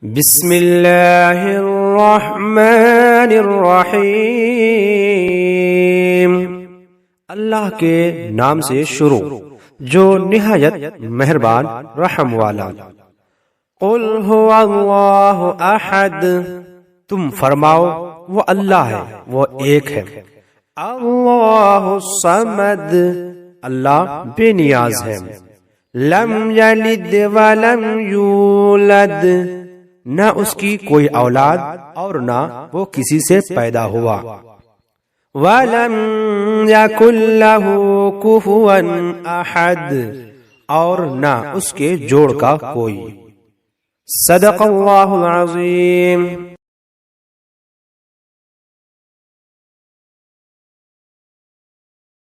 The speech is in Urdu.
بسم اللہ الرحمن الرحیم، اللہ کے نام سے شروع جو نہایت مہربان رحم والا۔ قل هو اللہ احد، تم فرماؤ وہ اللہ ہے، وہ ایک ہے۔ اللہ الصمد، اللہ بے نیاز ہے۔ لم یلد ولم یولد، نہ اس کی کوئی اولاد اور نہ وہ کسی سے پیدا ہوا۔ وَلَمْ يَكُنْ لَهُ كُفُوًا أَحَدٌ، اور نہ اس کے جوڑ کا کوئی۔ صدق اللہ العظیم۔